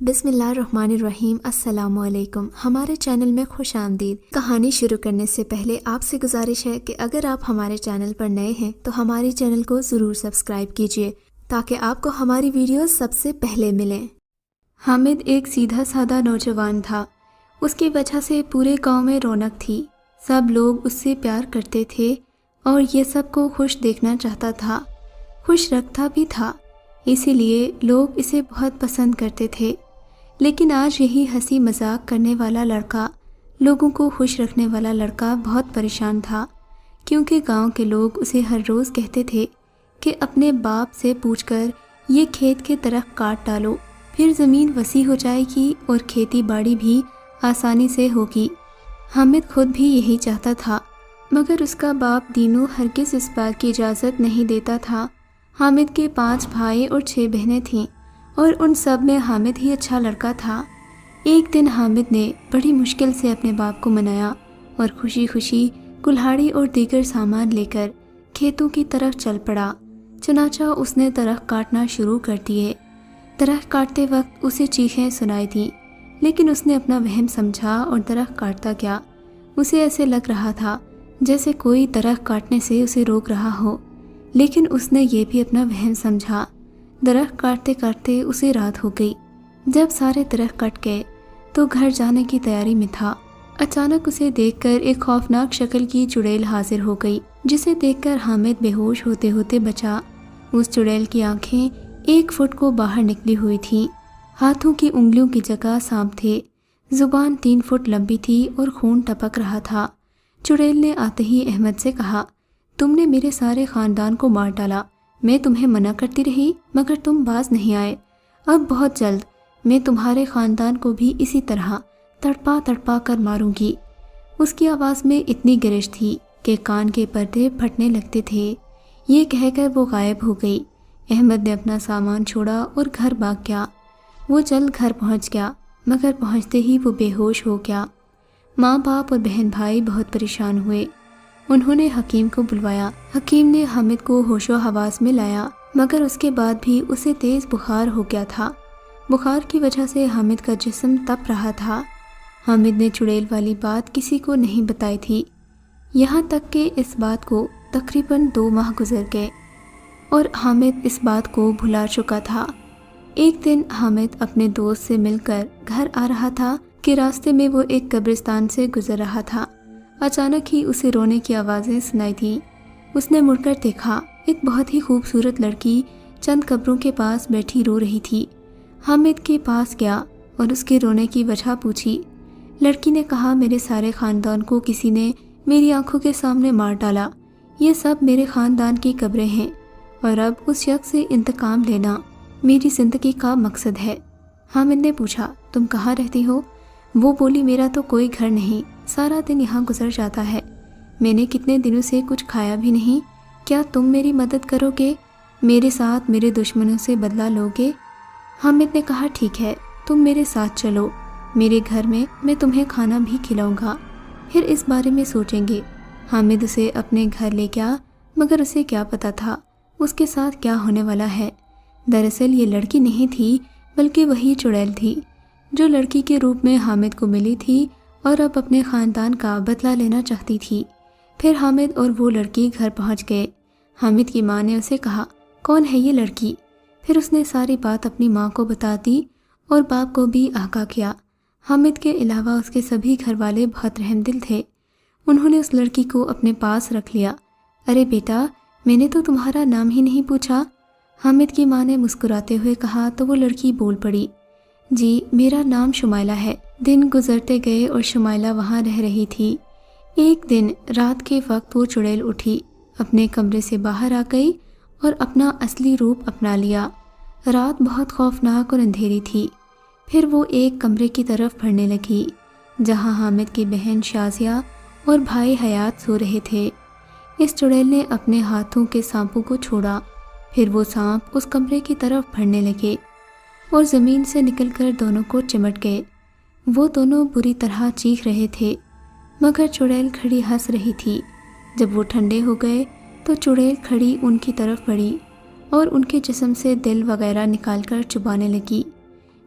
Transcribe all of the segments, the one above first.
بسم اللہ الرحمن الرحیم۔ السلام علیکم۔ ہمارے چینل میں خوش آمدید۔ کہانی شروع کرنے سے پہلے آپ سے گزارش ہے کہ اگر آپ ہمارے چینل پر نئے ہیں تو ہمارے چینل کو ضرور سبسکرائب کیجیے تاکہ آپ کو ہماری ویڈیوز سب سے پہلے ملیں۔ حامد ایک سیدھا سادہ نوجوان تھا۔ اس کی وجہ سے پورے گاؤں میں رونق تھی۔ سب لوگ اس سے پیار کرتے تھے اور یہ سب کو خوش دیکھنا چاہتا تھا، خوش رکھتا بھی تھا، اسی لیے لوگ اسے بہت پسند کرتے تھے۔ لیکن آج یہی ہنسی مذاق کرنے والا لڑکا، لوگوں کو خوش رکھنے والا لڑکا بہت پریشان تھا، کیونکہ گاؤں کے لوگ اسے ہر روز کہتے تھے کہ اپنے باپ سے پوچھ کر یہ کھیت کے درخت کاٹ ڈالو، پھر زمین وسیع ہو جائے گی اور کھیتی باڑی بھی آسانی سے ہوگی۔ حامد خود بھی یہی چاہتا تھا، مگر اس کا باپ دینو ہرگز اس بات کی اجازت نہیں دیتا تھا۔ حامد کے 5 بھائی اور 6 بہنیں تھیں اور ان سب میں حامد ہی اچھا لڑکا تھا۔ ایک دن حامد نے بڑی مشکل سے اپنے باپ کو منایا اور خوشی خوشی کلہاڑی اور دیگر سامان لے کر کھیتوں کی طرف چل پڑا۔ چنانچہ اس نے درخت کاٹنا شروع کر دیے۔ درخت کاٹتے وقت اسے چیخیں سنائی دیں، لیکن اس نے اپنا وہم سمجھا اور درخت کاٹتا گیا۔ اسے ایسے لگ رہا تھا جیسے کوئی درخت کاٹنے سے اسے روک رہا ہو، لیکن اس نے یہ بھی اپنا وہم سمجھا۔ درخت کاٹتے کاٹتے اسے رات ہو گئی۔ جب سارے درخت کٹ گئے تو گھر جانے کی تیاری میں تھا۔ اچانک اسے دیکھ کر ایک خوفناک شکل کی چڑیل حاضر ہو گئی، جسے دیکھ کر حامد بے ہوش ہوتے ہوتے بچا۔ اس چڑیل کی آنکھیں 1 فٹ کو باہر نکلی ہوئی تھیں، ہاتھوں کی انگلیوں کی جگہ سانپ تھے، زبان 3 فٹ لمبی تھی اور خون ٹپک رہا تھا۔ چڑیل نے آتے ہی احمد سے کہا، تم نے میرے سارے خاندان کو مار ڈالا، میں تمہیں منع کرتی رہی مگر تم باز نہیں آئے، اب بہت جلد میں تمہارے خاندان کو بھی اسی طرح تڑپا تڑپا کر ماروں گی۔ اس کی آواز میں اتنی گرج تھی کہ کان کے پردے پھٹنے لگتے تھے۔ یہ کہہ کر وہ غائب ہو گئی۔ احمد نے اپنا سامان چھوڑا اور گھر بھاگ گیا۔ وہ جلد گھر پہنچ گیا، مگر پہنچتے ہی وہ بے ہوش ہو گیا۔ ماں باپ اور بہن بھائی بہت پریشان ہوئے۔ انہوں نے حکیم کو بلوایا۔ حکیم نے حامد کو ہوش و حواس میں لایا، مگر اس کے بعد بھی اسے تیز بخار ہو گیا تھا۔ بخار کی وجہ سے حامد کا جسم تپ رہا تھا۔ حامد نے چڑیل والی بات کسی کو نہیں بتائی تھی، یہاں تک کہ اس بات کو تقریباً 2 ماہ گزر گئے اور حامد اس بات کو بھلا چکا تھا۔ ایک دن حامد اپنے دوست سے مل کر گھر آ رہا تھا کہ راستے میں وہ ایک قبرستان سے گزر رہا تھا۔ اچانک ہی اسے رونے کی آوازیں سنائی دیں۔ اس نے مڑ کر دیکھا، ایک بہت ہی خوبصورت لڑکی چند قبروں کے پاس بیٹھی رو رہی تھی۔ حامد کے پاس گیا اور اس کے رونے کی وجہ پوچھی۔ لڑکی نے کہا، میرے سارے خاندان کو کسی نے میری آنکھوں کے سامنے مار ڈالا، یہ سب میرے خاندان کی قبریں ہیں اور اب اس شخص سے انتقام لینا میری زندگی کا مقصد ہے۔ حامد نے پوچھا، تم کہاں رہتی ہو؟ وہ بولی، میرا تو کوئی گھر نہیں، سارا دن یہاں گزر جاتا ہے، میں نے کتنے دنوں سے کچھ کھایا بھی نہیں، کیا تم میری مدد کرو گے؟ میرے ساتھ میرے دشمنوں سے بدلہ لو گے؟ حامد نے کہا، ٹھیک ہے، تم میرے ساتھ چلو، میرے گھر میں تمہیں کھانا بھی کھلاؤں گا، پھر اس بارے میں سوچیں گے۔ حامد اسے اپنے گھر لے گیا، مگر اسے کیا پتا تھا اس کے ساتھ کیا ہونے والا ہے۔ دراصل یہ لڑکی نہیں تھی بلکہ وہی چڑیل تھی جو لڑکی کے روپ میں حامد کو ملی تھی اور اب اپنے خاندان کا بدلہ لینا چاہتی تھی۔ پھر حامد اور وہ لڑکی گھر پہنچ گئے۔ حامد کی ماں نے اسے کہا، کون ہے یہ لڑکی؟ پھر اس نے ساری بات اپنی ماں کو بتا دی اور باپ کو بھی آگاہ کیا۔ حامد کے علاوہ اس کے سبھی گھر والے بہت رحم دل تھے۔ انہوں نے اس لڑکی کو اپنے پاس رکھ لیا۔ ارے بیٹا، میں نے تو تمہارا نام ہی نہیں پوچھا۔ حامد کی ماں نے مسکراتے ہوئے کہا تو وہ لڑکی بول پڑی، جی میرا نام شمائلہ ہے۔ دن گزرتے گئے اور شمائلہ وہاں رہ رہی تھی۔ ایک دن رات کے وقت وہ چڑیل اٹھی، اپنے کمرے سے باہر آ گئی اور اپنا اصلی روپ اپنا لیا۔ رات بہت خوفناک اور اندھیری تھی۔ پھر وہ ایک کمرے کی طرف بڑھنے لگی جہاں حامد کی بہن شازیہ اور بھائی حیات سو رہے تھے۔ اس چڑیل نے اپنے ہاتھوں کے سانپوں کو چھوڑا، پھر وہ سانپ اس کمرے کی طرف بڑھنے لگے اور زمین سے نکل کر دونوں کو چمٹ گئے۔ وہ دونوں بری طرح چیخ رہے تھے، مگر چڑیل کھڑی ہنس رہی تھی۔ جب وہ ٹھنڈے ہو گئے تو چڑیل کھڑی ان کی طرف بڑھی اور ان کے جسم سے دل وغیرہ نکال کر چبانے لگی۔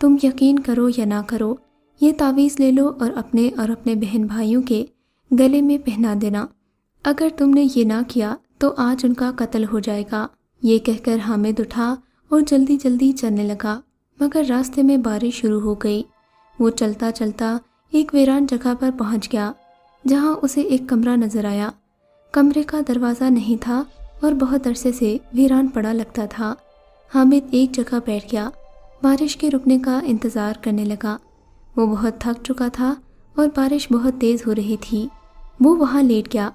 تم یقین کرو یا نہ کرو، یہ تعویذ لے لو اور اپنے بہن بھائیوں کے گلے میں پہنا دینا۔ اگر تم نے یہ نہ کیا تو آج ان کا قتل ہو جائے گا۔ یہ کہہ کر حامد اٹھا اور جلدی جلدی چلنے لگا، مگر راستے میں بارش شروع ہو گئی۔ وہ چلتا چلتا ایک ویران جگہ پر پہنچ گیا، جہاں اسے ایک کمرہ نظر آیا۔ کمرے کا دروازہ نہیں تھا اور بہت عرصے سے ویران پڑا لگتا تھا۔ حامد ایک جگہ بیٹھ گیا، بارش کے رکنے کا انتظار کرنے لگا۔ وہ بہت تھک چکا تھا اور بارش بہت تیز ہو رہی تھی۔ وہ وہاں لیٹ گیا،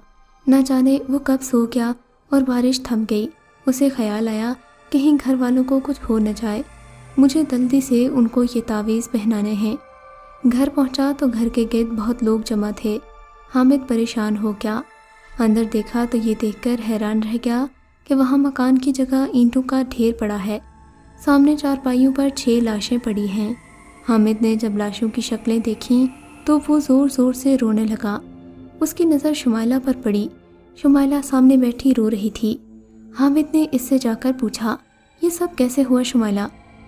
نہ جانے وہ کب سو گیا اور بارش تھم گئی۔ اسے خیال آیا کہیں گھر والوں کو کچھ ہو نہ جائے، مجھے جلدی سے ان کو یہ تعویذ پہنانے ہیں۔ گھر پہنچا تو گھر کے گرد بہت لوگ جمع تھے۔ حامد پریشان ہو گیا، اندر دیکھا تو یہ دیکھ کر حیران رہ گیا کہ وہاں مکان کی جگہ اینٹوں کا ڈھیر پڑا ہے۔ سامنے چارپائیوں پر 6 لاشیں پڑی ہیں۔ حامد نے جب لاشوں کی شکلیں دیکھیں تو وہ زور زور سے رونے لگا۔ اس کی نظر شمائلہ پر پڑی۔ شمائلہ سامنے بیٹھی رو رہی تھی۔ حامد نے اس سے جا کر پوچھا، یہ سب کیسے ہوا شمائلہ؟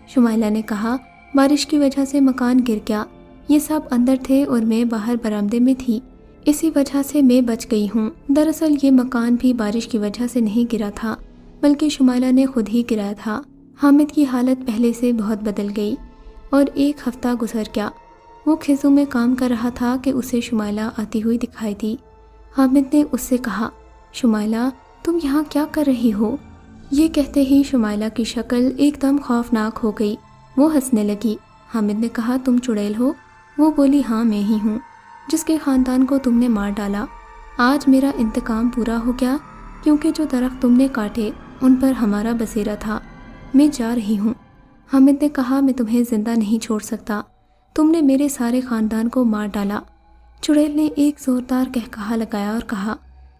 شمائلہ نے کہا، بارش کی وجہ سے مکان گر گیا، یہ سب اندر تھے اور میں باہر برآمدے میں تھی، اسی وجہ سے میں بچ گئی ہوں۔ دراصل یہ مکان بھی بارش کی وجہ سے نہیں گرا تھا، بلکہ شمائلہ نے خود ہی گرایا تھا۔ حامد کی حالت پہلے سے بہت بدل گئی اور 1 ہفتہ گزر گیا۔ وہ کھیتوں میں کام کر رہا تھا کہ اسے شمائلہ آتی ہوئی دکھائی دی۔ حامد نے اس سے کہا، شمائلہ تم یہاں کیا کر رہی ہو؟ یہ کہتے ہی شمائلہ کی شکل ایک دم خوفناک ہو گئی۔ وہ ہنسنے لگی۔ حامد نے کہا، تم چڑیل ہو؟ وہ بولی، ہاں میں ہی ہوں، جس کے خاندان کو تم نے مار ڈالا۔ آج میرا انتقام پورا ہو گیا، کیونکہ جو درخت تم نے کاٹے ان پر ہمارا بسیرا تھا۔ میں جا رہی ہوں۔ حامد نے کہا، میں تمہیں زندہ نہیں چھوڑ سکتا، تم نے میرے سارے خاندان کو مار ڈالا۔ چڑیل نے ایک زوردار قہقہا لگایا اور کہا،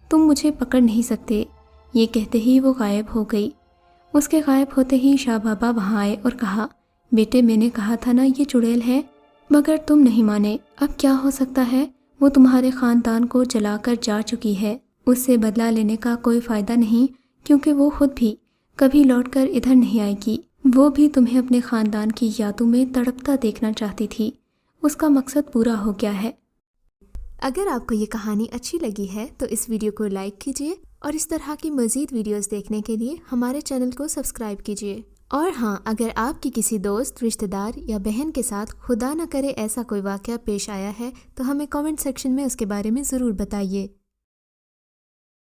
تم مجھے پکڑ نہیں سکتے۔ یہ کہتے ہی وہ غائب ہو گئی۔ اس کے غائب ہوتے ہی شاہ بابا وہاں آئے اور کہا، بیٹے میں نے کہا تھا نا یہ چڑیل ہے، مگر تم نہیں مانے۔ اب کیا ہو سکتا ہے؟ وہ تمہارے خاندان کو جلا کر جا چکی ہے، اس سے بدلہ لینے کا کوئی فائدہ نہیں، کیونکہ وہ خود بھی کبھی لوٹ کر ادھر نہیں آئے گی۔ وہ بھی تمہیں اپنے خاندان کی یادوں میں تڑپتا دیکھنا چاہتی تھی، اس کا مقصد پورا ہو گیا ہے۔ اگر آپ کو یہ کہانی اچھی لگی ہے تو اس ویڈیو کو لائک کیجیے اور اس طرح کی مزید ویڈیوز دیکھنے کے لیے ہمارے چینل کو سبسکرائب کیجیے۔ اور ہاں، اگر آپ کی کسی دوست، رشتہ دار یا بہن کے ساتھ خدا نہ کرے ایسا کوئی واقعہ پیش آیا ہے تو ہمیں کامنٹ سیکشن میں اس کے بارے میں ضرور بتائیے۔